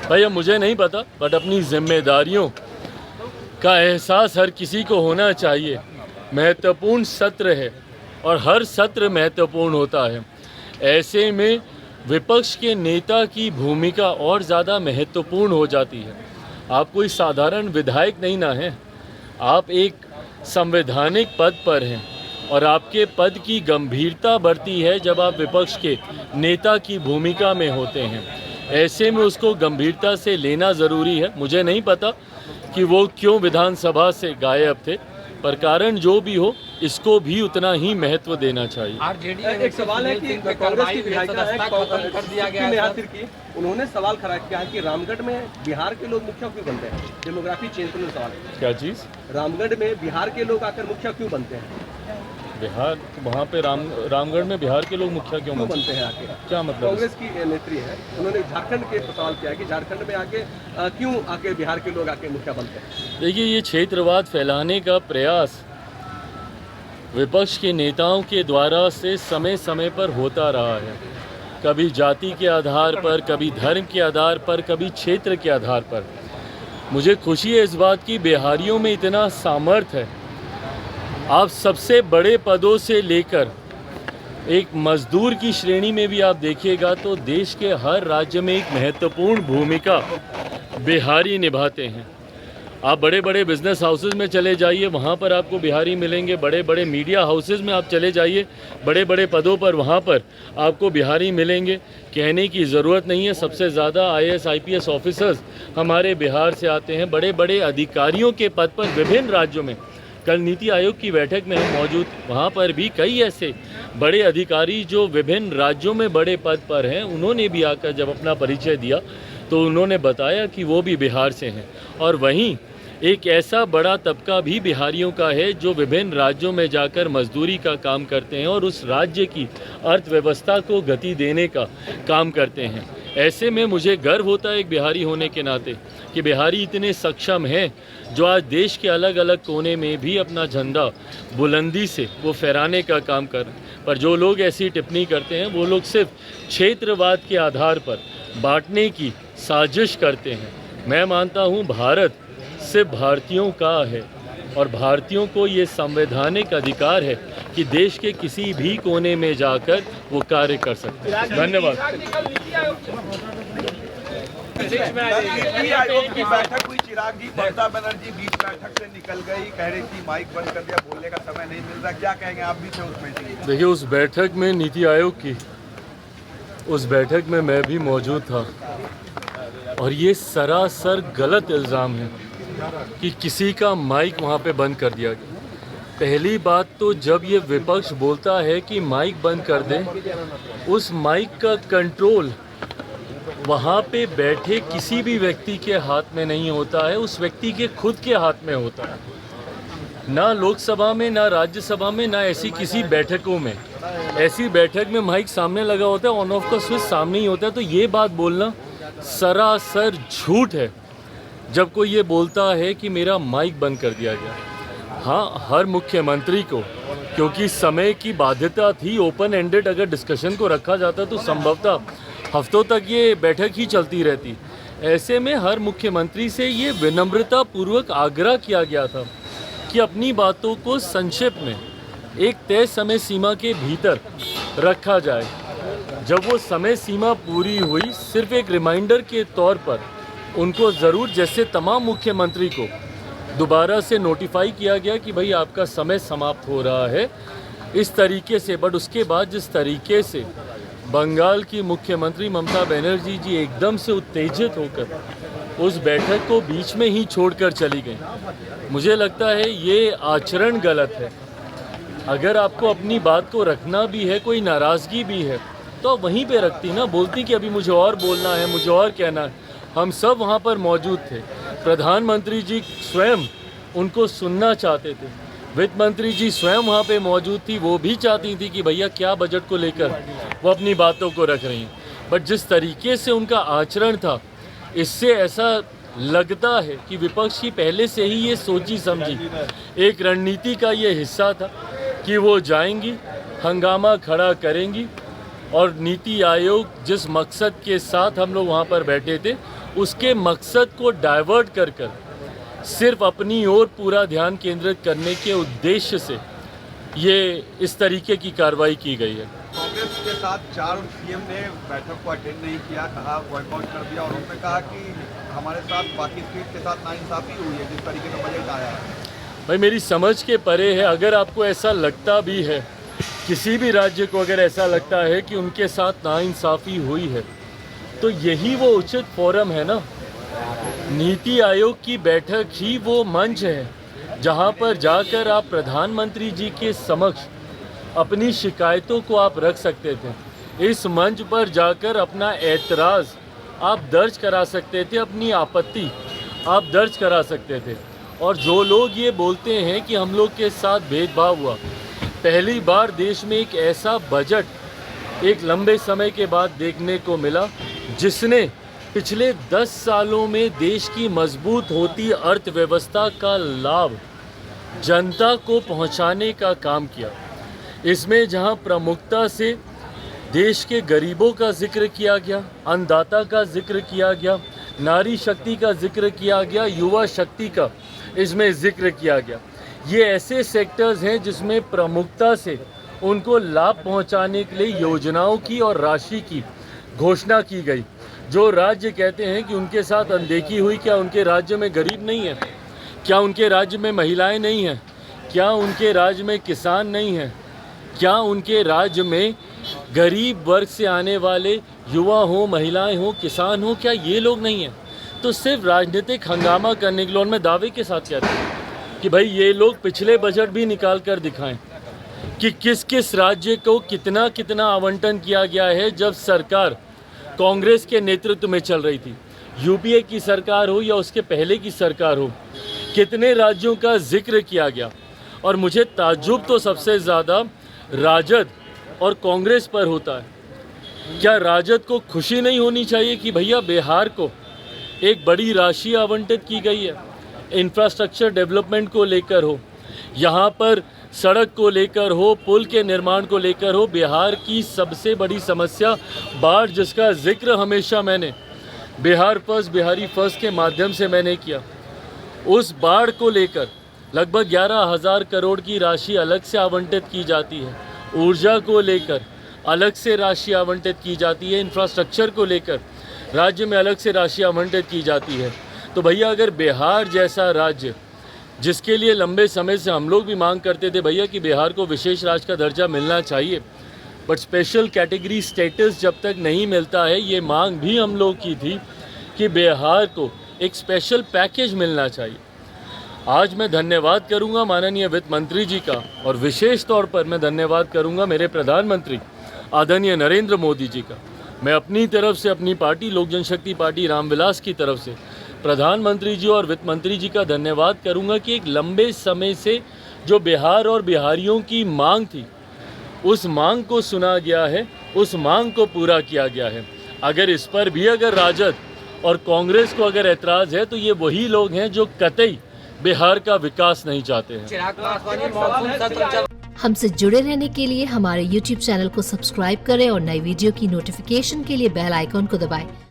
भाई अब मुझे नहीं पता, बट अपनी जिम्मेदारियों का एहसास हर किसी को होना चाहिए। महत्वपूर्ण सत्र है और हर सत्र महत्वपूर्ण होता है। ऐसे में विपक्ष के नेता की भूमिका और ज़्यादा महत्वपूर्ण हो जाती है। आप कोई साधारण विधायक नहीं ना हैं, आप एक संवैधानिक पद पर हैं और आपके पद की गंभीरता बढ़ती है जब आप विपक्ष के नेता की भूमिका में होते हैं। ऐसे में उसको गंभीरता से लेना ज़रूरी है। मुझे नहीं पता कि वो क्यों विधानसभा से गायब थे, पर कारण जो भी हो इसको भी उतना ही महत्व देना चाहिए। एक सवाल है कि कांग्रेस की विधायिका है, उन्होंने सवाल खड़ा किया है कि रामगढ़ में बिहार के लोग मुखिया क्यों बनते हैं? डेमोग्राफी चेंज करने सवाल है। क्या चीज़? रामगढ़ में बिहार के लोग आकर मुखिया क्यों बनते हैं? बिहार वहाँ पे रामगढ़ में बिहार के लोग मुखिया क्यों बनते हैं आके? क्या मतलब? कांग्रेस की नेत्री है, उन्होंने झारखंड के सवाल किया कि झारखंड में आके क्यों आके बिहार के लोग आके मुखिया बनते हैं? देखिए, ये क्षेत्रवाद फैलाने का प्रयास विपक्ष के नेताओं के द्वारा से समय समय पर होता रहा है। कभी जाति के आधार पर, कभी धर्म के आधार पर, कभी क्षेत्र के आधार पर। मुझे खुशी है इस बात की, बिहारियों में इतना सामर्थ्य है। आप सबसे बड़े पदों से लेकर एक मजदूर की श्रेणी में भी आप देखिएगा तो देश के हर राज्य में एक महत्वपूर्ण भूमिका बिहारी निभाते हैं। आप बड़े बड़े बिजनेस हाउसेस में चले जाइए, वहाँ पर आपको बिहारी मिलेंगे। बड़े बड़े मीडिया हाउसेस में आप चले जाइए, बड़े बड़े पदों पर वहाँ पर आपको बिहारी मिलेंगे। कहने की ज़रूरत नहीं है, सबसे ज़्यादा IAS IPS ऑफिसर्स हमारे बिहार से आते हैं। बड़े बड़े अधिकारियों के पद पर विभिन्न राज्यों में, कल नीति आयोग की बैठक में हम मौजूद, वहाँ पर भी कई ऐसे बड़े अधिकारी जो विभिन्न राज्यों में बड़े पद पर हैं, उन्होंने भी आकर जब अपना परिचय दिया तो उन्होंने बताया कि वो भी बिहार से हैं। और वहीं एक ऐसा बड़ा तबका भी बिहारियों का है जो विभिन्न राज्यों में जाकर मजदूरी का काम करते हैं और उस राज्य की अर्थव्यवस्था को गति देने का काम करते हैं। ऐसे में मुझे गर्व होता है एक बिहारी होने के नाते कि बिहारी इतने सक्षम हैं जो आज देश के अलग अलग कोने में भी अपना झंडा बुलंदी से वो फहराने का काम कर रहे हैं। पर जो लोग ऐसी टिप्पणी करते हैं वो लोग सिर्फ क्षेत्रवाद के आधार पर बांटने की साजिश करते हैं। मैं मानता हूँ भारत सिर्फ भारतीयों का है और भारतीयों को ये संवैधानिक अधिकार है कि देश के किसी भी कोने में जाकर वो कार्य कर सकते हैं। धन्यवाद। नीति आयोग की बैठक हुई, चिराग जी, ममता बनर्जी बीच बैठक से निकल गई, कह रही थी माइक बंद कर दिया, बोलने का समय नहीं मिल रहा, क्या कहेंगे? आप भी थे उस मीटिंग? देखिए, उस बैठक में नीति आयोग की उस बैठक में मैं भी मौजूद था और ये सरासर गलत इल्ज़ाम है कि किसी का माइक वहाँ पे बंद कर दिया गया। पहली बात तो जब ये विपक्ष बोलता है कि माइक बंद कर दें, उस माइक का कंट्रोल वहाँ पे बैठे किसी भी व्यक्ति के हाथ में नहीं होता है, उस व्यक्ति के खुद के हाथ में होता है। ना लोकसभा में, ना राज्यसभा में, ना ऐसी किसी बैठकों में। ऐसी बैठक में माइक सामने लगा होता है, ऑन ऑफ का स्विच सामने ही होता है। तो ये बात बोलना सरासर झूठ है जब कोई ये बोलता है कि मेरा माइक बंद कर दिया गया। हाँ, हर मुख्यमंत्री को, क्योंकि समय की बाध्यता थी, ओपन एंडेड अगर डिस्कशन को रखा जाता तो संभवतः हफ्तों तक ये बैठक ही चलती रहती। ऐसे में हर मुख्यमंत्री से ये विनम्रता पूर्वक आग्रह किया गया था कि अपनी बातों को संक्षिप्त में एक तय समय सीमा के भीतर रखा जाए। जब वो समय सीमा पूरी हुई, सिर्फ एक रिमाइंडर के तौर पर उनको ज़रूर, जैसे तमाम मुख्यमंत्री को दोबारा से नोटिफाई किया गया कि भाई आपका समय समाप्त हो रहा है, इस तरीके से। बट उसके बाद जिस तरीके से बंगाल की मुख्यमंत्री ममता बनर्जी जी एकदम से उत्तेजित होकर उस बैठक को बीच में ही छोड़कर चली गई, मुझे लगता है ये आचरण गलत है। अगर आपको अपनी बात को रखना भी है, कोई नाराज़गी भी है, तो वहीं पे रखती ना, बोलती कि अभी मुझे और बोलना है, मुझे और कहना है। हम सब वहाँ पर मौजूद थे। प्रधानमंत्री जी स्वयं उनको सुनना चाहते थे, वित्त मंत्री जी स्वयं वहाँ पे मौजूद थी, वो भी चाहती थी कि भैया क्या बजट को लेकर वो अपनी बातों को रख रही हैं। बट जिस तरीके से उनका आचरण था, इससे ऐसा लगता है कि विपक्ष की पहले से ही ये सोची समझी एक रणनीति का ये हिस्सा था कि वो जाएंगी, हंगामा खड़ा करेंगी और नीति आयोग जिस मकसद के साथ हम लोग वहाँ पर बैठे थे उसके मकसद को डाइवर्ट कर सिर्फ अपनी ओर पूरा ध्यान केंद्रित करने के उद्देश्य से ये इस तरीके की कार्रवाई की गई है। कांग्रेस के साथ 4 सीएम ने बैठक को अटेंड नहीं किया, कहा बॉयकॉट कर दिया, और उन्होंने कहा कि हमारे साथ बाकी स्टेट के साथ नाइंसाफी हुई है जिस तरीके से बजट आया है। भाई मेरी समझ के परे है। अगर आपको ऐसा लगता भी है, किसी भी राज्य को अगर ऐसा लगता है कि उनके साथ नाइंसाफ़ी हुई है, तो यही वो उचित फोरम है ना। नीति आयोग की बैठक ही वो मंच है जहां पर जाकर आप प्रधानमंत्री जी के समक्ष अपनी शिकायतों को आप रख सकते थे। इस मंच पर जाकर अपना ऐतराज़ आप दर्ज करा सकते थे, अपनी आपत्ति आप दर्ज करा सकते थे। और जो लोग ये बोलते हैं कि हम लोग के साथ भेदभाव हुआ, पहली बार देश में एक ऐसा बजट एक लंबे समय के बाद देखने को मिला जिसने पिछले 10 सालों में देश की मजबूत होती अर्थव्यवस्था का लाभ जनता को पहुंचाने का काम किया। इसमें जहां प्रमुखता से देश के गरीबों का जिक्र किया गया, अन्नदाता का जिक्र किया गया, नारी शक्ति का जिक्र किया गया, युवा शक्ति का इसमें जिक्र किया गया। ये ऐसे सेक्टर्स हैं जिसमें प्रमुखता से उनको लाभ पहुंचाने के लिए योजनाओं की और राशि की घोषणा की गई। जो राज्य कहते हैं कि उनके साथ अनदेखी हुई, क्या उनके राज्य में गरीब नहीं है? क्या उनके राज्य में महिलाएं नहीं हैं? क्या उनके राज्य में किसान नहीं हैं? क्या उनके राज्य में गरीब वर्ग से आने वाले युवा हों, महिलाएं हों, किसान हों, क्या ये लोग नहीं हैं? तो सिर्फ राजनीतिक हंगामा करने के लिए, और मैं दावे के साथ कहता हूँ कि भाई ये लोग पिछले बजट भी निकाल कर दिखाएं कि किस किस राज्य को कितना कितना आवंटन किया गया है जब सरकार कांग्रेस के नेतृत्व में चल रही थी। यूपीए की सरकार हो या उसके पहले की सरकार हो, कितने राज्यों का जिक्र किया गया। और मुझे ताज्जुब तो सबसे ज़्यादा राजद और कांग्रेस पर होता है। क्या राजद को खुशी नहीं होनी चाहिए कि भैया बिहार को एक बड़ी राशि आवंटित की गई है, इंफ्रास्ट्रक्चर डेवलपमेंट को लेकर हो, यहाँ पर सड़क को लेकर हो, पुल के निर्माण को लेकर हो। बिहार की सबसे बड़ी समस्या बाढ़, जिसका जिक्र हमेशा मैंने बिहार फर्स्ट, बिहारी फर्स्ट के माध्यम से मैंने किया। उस बाढ़ को लेकर लगभग 11,000 करोड़ की राशि अलग से आवंटित की जाती है। ऊर्जा को लेकर अलग से राशि आवंटित की जाती है। इंफ्रास्ट्रक्चर को लेकर राज्य में अलग से राशि आवंटित की जाती है। तो भैया अगर बिहार जैसा राज्य, जिसके लिए लंबे समय से हम लोग भी मांग करते थे भैया कि बिहार को विशेष राज्य का दर्जा मिलना चाहिए, बट स्पेशल कैटेगरी स्टेटस जब तक नहीं मिलता है, ये मांग भी हम लोग की थी कि बिहार को एक स्पेशल पैकेज मिलना चाहिए। आज मैं धन्यवाद करूंगा माननीय वित्त मंत्री जी का, और विशेष तौर पर मैं धन्यवाद करूंगा मेरे प्रधानमंत्री आदरणीय नरेंद्र मोदी जी का। मैं अपनी तरफ से, अपनी पार्टी लोक जनशक्ति पार्टी रामविलास की तरफ से प्रधानमंत्री जी और वित्त मंत्री जी का धन्यवाद करूंगा कि एक लंबे समय से जो बिहार और बिहारियों की मांग थी, उस मांग को सुना गया है, उस मांग को पूरा किया गया है। अगर इस पर भी अगर राजद और कांग्रेस को अगर ऐतराज़ है, तो ये वही लोग हैं जो कतई बिहार का विकास नहीं चाहते हैं। हमसे जुड़े रहने के लिए हमारे YouTube चैनल को सब्सक्राइब करें और नई वीडियो की नोटिफिकेशन के लिए बेल आइकॉन को दबाएं।